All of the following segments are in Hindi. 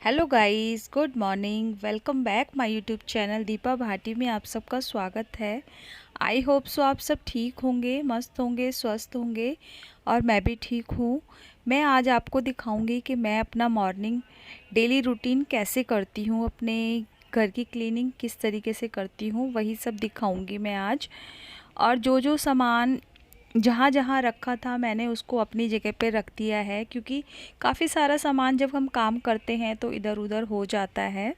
Hello guys, good morning. Welcome back my YouTube channel Deepa Bhati में आप सबका स्वागत है। आई होप सो आप सब ठीक होंगे, मस्त होंगे, स्वस्थ होंगे और मैं भी ठीक हूँ। मैं आज आपको दिखाऊंगी कि मैं अपना मॉर्निंग डेली रूटीन कैसे करती हूँ, अपने घर की क्लीनिंग किस तरीके से करती हूँ, वही सब दिखाऊंगी मैं आज। और जो जो सामान जहाँ जहाँ रखा था मैंने उसको अपनी जगह पे रख दिया है, क्योंकि काफ़ी सारा सामान जब हम काम करते हैं तो इधर उधर हो जाता है।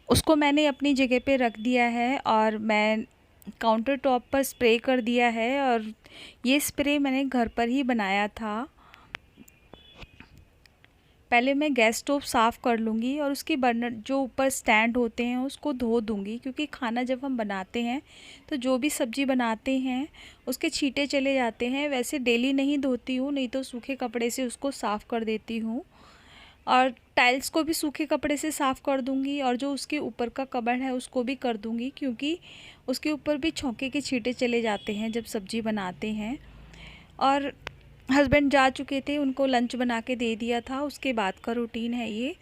उसको मैंने अपनी जगह पे रख दिया है और मैं काउंटर टॉप पर स्प्रे कर दिया है। और ये स्प्रे मैंने घर पर ही बनाया था। पहले मैं गैस स्टोव साफ़ कर लूँगी और उसकी बर्नर जो ऊपर स्टैंड होते हैं उसको धो दूँगी, क्योंकि खाना जब हम बनाते हैं तो जो भी सब्ज़ी बनाते हैं उसके छींटे चले जाते हैं। वैसे डेली नहीं धोती हूँ, नहीं तो सूखे कपड़े से उसको साफ़ कर देती हूँ। और टाइल्स को भी सूखे कपड़े से साफ़ कर दूँगी और जो उसके ऊपर का कबर्ड है उसको भी कर दूँगी, क्योंकि उसके ऊपर भी छौंके के छींटे चले जाते हैं जब सब्ज़ी बनाते हैं। और हस्बैंड जा चुके थे, उनको लंच बना के दे दिया था, उसके बाद का रूटीन है ये।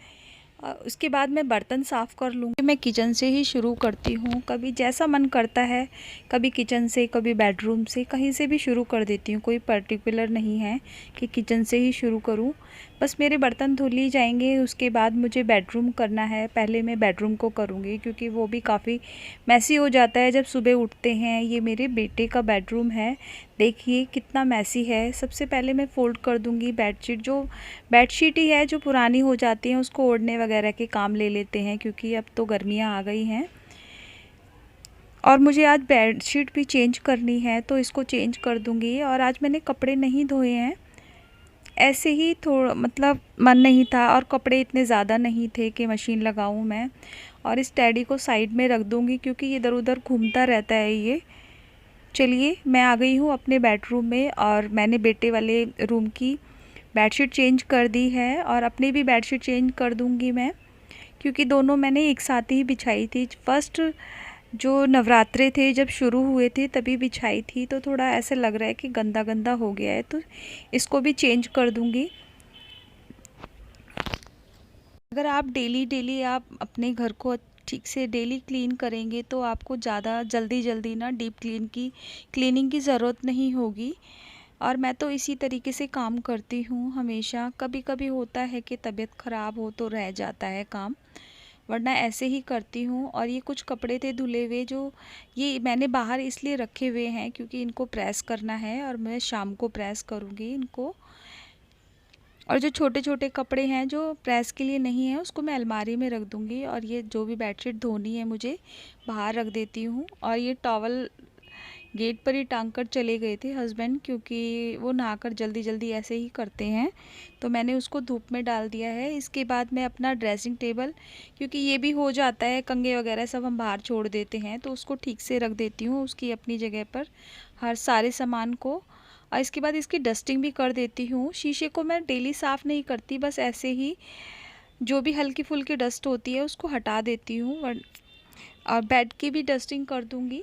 उसके बाद मैं बर्तन साफ़ कर लूँगी। मैं किचन से ही शुरू करती हूँ, कभी जैसा मन करता है, कभी किचन से, कभी बेडरूम से, कहीं से भी शुरू कर देती हूँ। कोई पर्टिकुलर नहीं है कि किचन से ही शुरू करूँ। बस मेरे बर्तन धुल ही जाएंगे, उसके बाद मुझे बेडरूम करना है। पहले मैं बेडरूम को करूँगी क्योंकि वो भी काफ़ी मैसी हो जाता है जब सुबह उठते हैं। ये मेरे बेटे का बेडरूम है, देखिए कितना मैसी है। सबसे पहले मैं फ़ोल्ड कर दूँगी बेडशीट। जो बेडशीट ही है जो पुरानी हो जाती हैं उसको ओढ़ने वगैरह के काम ले लेते हैं, क्योंकि अब तो गर्मियाँ आ गई हैं। और मुझे आज बेडशीट भी चेंज करनी है तो इसको चेंज कर दूँगी। और आज मैंने कपड़े नहीं धोए हैं, ऐसे ही थोड़ा मतलब मन नहीं था, और कपड़े इतने ज़्यादा नहीं थे कि मशीन लगाऊं मैं। और इस टैडी को साइड में रख दूँगी क्योंकि ये इधर उधर घूमता रहता है ये। चलिए, मैं आ गई हूँ अपने बेडरूम में और मैंने बेटे वाले रूम की बेडशीट चेंज कर दी है और अपनी भी बेडशीट चेंज कर दूँगी मैं, क्योंकि दोनों मैंने एक साथ ही बिछाई थी। फर्स्ट जो नवरात्रे थे जब शुरू हुए थे तभी बिछाई थी, तो थोड़ा ऐसे लग रहा है कि गंदा गंदा हो गया है, तो इसको भी चेंज कर दूँगी। अगर आप डेली आप अपने घर को ठीक से डेली क्लीन करेंगे तो आपको ज़्यादा जल्दी ना डीप क्लीनिंग की ज़रूरत नहीं होगी। और मैं तो इसी तरीके से काम करती हूँ हमेशा। कभी कभी होता है कि तबीयत ख़राब हो तो रह जाता है काम, वरना ऐसे ही करती हूँ। और ये कुछ कपड़े थे धुले हुए, जो ये मैंने बाहर इसलिए रखे हुए हैं क्योंकि इनको प्रेस करना है और मैं शाम को प्रेस करूँगी इनको। और जो छोटे छोटे कपड़े हैं जो प्रेस के लिए नहीं है उसको मैं अलमारी में रख दूँगी। और ये जो भी बेडशीट धोनी है मुझे बाहर रख देती हूँ। और ये टॉवल गेट पर ही टांग कर चले गए थे हस्बैंड, क्योंकि वो नहाकर जल्दी जल्दी ऐसे ही करते हैं, तो मैंने उसको धूप में डाल दिया है। इसके बाद मैं अपना ड्रेसिंग टेबल, क्योंकि ये भी हो जाता है, कंघे वगैरह सब हम बाहर छोड़ देते हैं, तो उसको ठीक से रख देती हूँ उसकी अपनी जगह पर हर सारे सामान को। और इसके बाद इसकी डस्टिंग भी कर देती हूँ। शीशे को मैं डेली साफ़ नहीं करती, बस ऐसे ही जो भी हल्की फुल्की डस्ट होती है उसको हटा देती हूँ। और बेड की भी डस्टिंग कर दूँगी।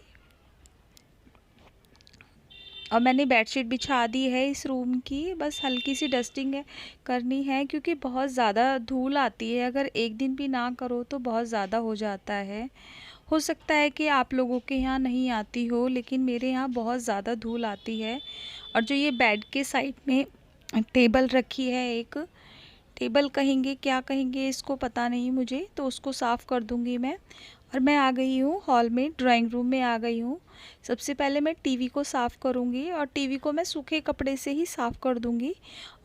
और मैंने बेडशीट बिछा दी है इस रूम की, बस हल्की सी डस्टिंग है करनी है, क्योंकि बहुत ज़्यादा धूल आती है। अगर एक दिन भी ना करो तो बहुत ज़्यादा हो जाता है। हो सकता है कि आप लोगों के यहाँ नहीं आती हो, लेकिन मेरे यहाँ बहुत ज़्यादा धूल आती है। और जो ये बेड के साइड में टेबल रखी है, एक टेबल कहेंगे क्या कहेंगे इसको पता नहीं मुझे, तो उसको साफ़ कर दूंगी मैं। और मैं आ गई हूँ हॉल में, ड्राइंग रूम में आ गई हूँ। सबसे पहले मैं टीवी को साफ़ करूँगी और टीवी को मैं सूखे कपड़े से ही साफ़ कर दूँगी।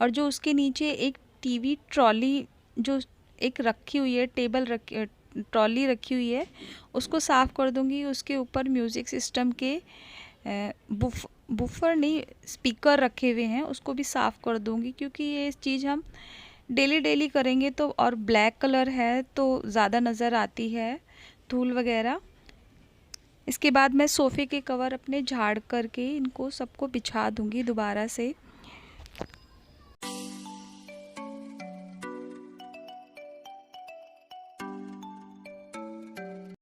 और जो उसके नीचे एक टीवी ट्रॉली जो एक रखी हुई है, ट्रॉली रखी हुई है, उसको साफ़ कर दूँगी। उसके ऊपर म्यूज़िक सिस्टम के बुफर नहीं, स्पीकर रखे हुए हैं, उसको भी साफ़ कर दूँगी, क्योंकि ये चीज़ हम डेली करेंगे तो। और ब्लैक कलर है तो ज़्यादा नज़र आती है धूल वगैरह। इसके बाद मैं सोफ़े के कवर अपने झाड़ करके इनको सबको बिछा दूँगी दोबारा से।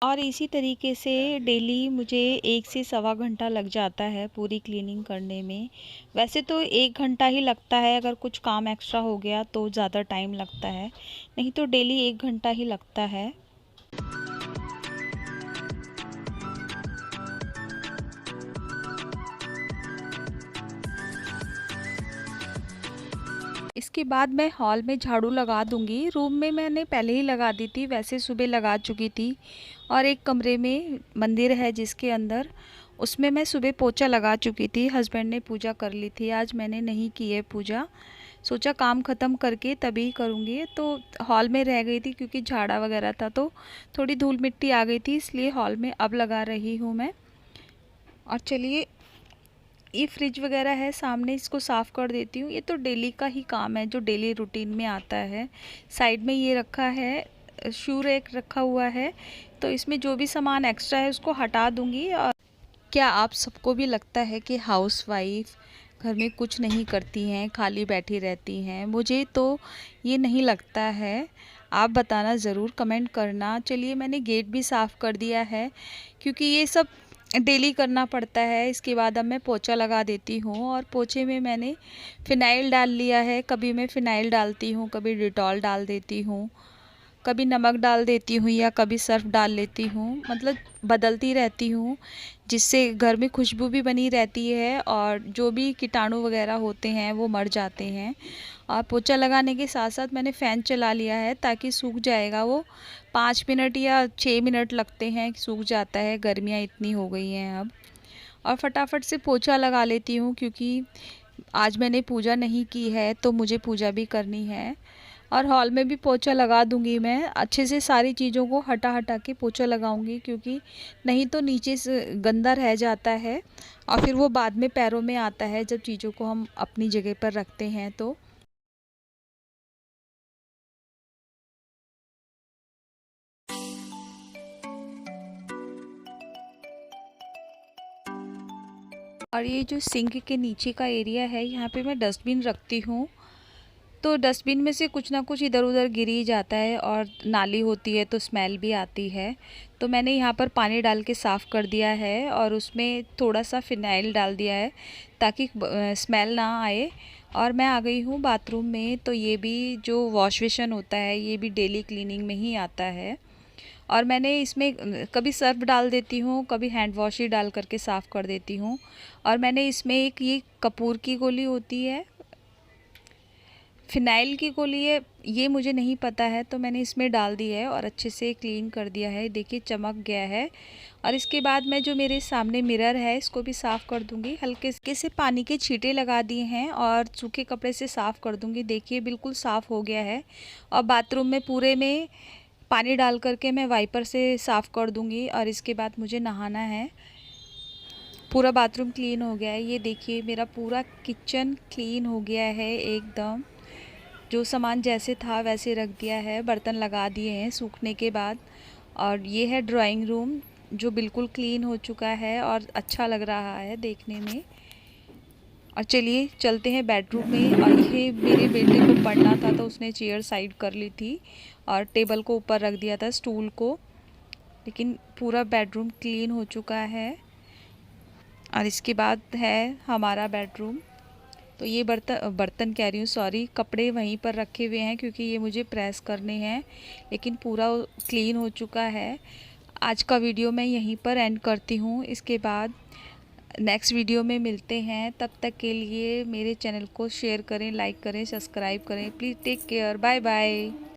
और इसी तरीके से डेली मुझे 1 से सवा घंटा लग जाता है पूरी क्लीनिंग करने में। वैसे तो 1 घंटा ही लगता है, अगर कुछ काम एक्स्ट्रा हो गया तो ज़्यादा टाइम लगता है, नहीं तो डेली 1 घंटा ही लगता है। इसके बाद मैं हॉल में झाड़ू लगा दूंगी। रूम में मैंने पहले ही लगा दी थी, वैसे सुबह लगा चुकी थी। और एक कमरे में मंदिर है जिसके अंदर, उसमें मैं सुबह पोछा लगा चुकी थी। हस्बैंड ने पूजा कर ली थी, आज मैंने नहीं की है पूजा, सोचा काम ख़त्म करके तभी करूँगी। तो हॉल में रह गई थी क्योंकि झाड़ा वगैरह था तो थोड़ी धूल मिट्टी आ गई थी, इसलिए हॉल में अब लगा रही हूँ मैं। और चलिए, ये फ्रिज वगैरह है सामने, इसको साफ़ कर देती हूँ। ये तो डेली का ही काम है जो डेली रूटीन में आता है। साइड में ये रखा है, शू रैक रखा हुआ है, तो इसमें जो भी सामान एक्स्ट्रा है उसको हटा दूँगी। और क्या आप सबको भी लगता है कि हाउसवाइफ घर में कुछ नहीं करती हैं, खाली बैठी रहती हैं? मुझे तो ये नहीं लगता है, आप बताना ज़रूर, कमेंट करना। चलिए, मैंने गेट भी साफ़ कर दिया है क्योंकि ये सब डेली करना पड़ता है। इसके बाद अब मैं पोछा लगा देती हूँ, और पोछे में मैंने फ़िनाइल डाल लिया है। कभी मैं फ़िनाइल डालती हूँ, कभी डिटॉल डाल देती हूँ, कभी नमक डाल देती हूँ या कभी सर्फ़ डाल लेती हूँ, मतलब बदलती रहती हूँ, जिससे घर में खुशबू भी बनी रहती है और जो भी कीटाणु वगैरह होते हैं वो मर जाते हैं। और पोछा लगाने के साथ साथ मैंने फ़ैन चला लिया है ताकि सूख जाएगा वो। 5 मिनट या 6 मिनट लगते हैं, सूख जाता है, गर्मियाँ इतनी हो गई हैं अब। और फटाफट से पोछा लगा लेती हूँ क्योंकि आज मैंने पूजा नहीं की है तो मुझे पूजा भी करनी है। और हॉल में भी पोछा लगा दूंगी मैं, अच्छे से सारी चीज़ों को हटा हटा के पोछा लगाऊंगी, क्योंकि नहीं तो नीचे से गंदा रह जाता है और फिर वो बाद में पैरों में आता है जब चीज़ों को हम अपनी जगह पर रखते हैं तो। और ये जो सिंक के नीचे का एरिया है, यहाँ पे मैं डस्टबिन रखती हूँ, तो डस्टबिन में से कुछ ना कुछ इधर उधर गिर ही जाता है और नाली होती है तो स्मेल भी आती है। तो मैंने यहाँ पर पानी डाल के साफ़ कर दिया है और उसमें थोड़ा सा फ़िनाइल डाल दिया है ताकि स्मेल ना आए। और मैं आ गई हूँ बाथरूम में, तो ये भी जो वॉश बेसिन होता है ये भी डेली क्लीनिंग में ही आता है। और मैंने इसमें कभी सर्फ डाल देती हूँ, कभी हैंड वॉश ही डाल करके साफ़ कर देती हूँ। और मैंने इसमें एक ये कपूर की गोली होती है, फ़िनाइल की गोली है, ये मुझे नहीं पता है, तो मैंने इसमें डाल दी है और अच्छे से क्लीन कर दिया है। देखिए चमक गया है। और इसके बाद मैं जो मेरे सामने मिरर है इसको भी साफ़ कर दूंगी। हल्के से पानी के छींटे लगा दिए हैं और सूखे कपड़े से साफ़ कर दूंगी। देखिए बिल्कुल साफ़ हो गया है। और बाथरूम में पूरे में पानी डाल करके मैं वाइपर से साफ़ कर दूंगी। और इसके बाद मुझे नहाना है। पूरा बाथरूम क्लीन हो गया है। ये देखिए मेरा पूरा किचन क्लीन हो गया है एकदम, जो सामान जैसे था वैसे रख दिया है, बर्तन लगा दिए हैं सूखने के बाद। और ये है ड्राइंग रूम जो बिल्कुल क्लीन हो चुका है और अच्छा लग रहा है देखने में। और चलिए चलते हैं बेडरूम में। और ये मेरे बेटे को पढ़ना था तो उसने चेयर साइड कर ली थी और टेबल को ऊपर रख दिया था, स्टूल को। लेकिन पूरा बेडरूम क्लीन हो चुका है। और इसके बाद है हमारा बेडरूम। तो ये बर्तन कह रही हूँ, सॉरी, कपड़े वहीं पर रखे हुए हैं क्योंकि ये मुझे प्रेस करने हैं, लेकिन पूरा क्लीन हो चुका है। आज का वीडियो मैं यहीं पर एंड करती हूँ। इसके बाद नेक्स्ट वीडियो में मिलते हैं। तब तक के लिए मेरे चैनल को शेयर करें, लाइक करें, सब्सक्राइब करें। Please take care, bye bye.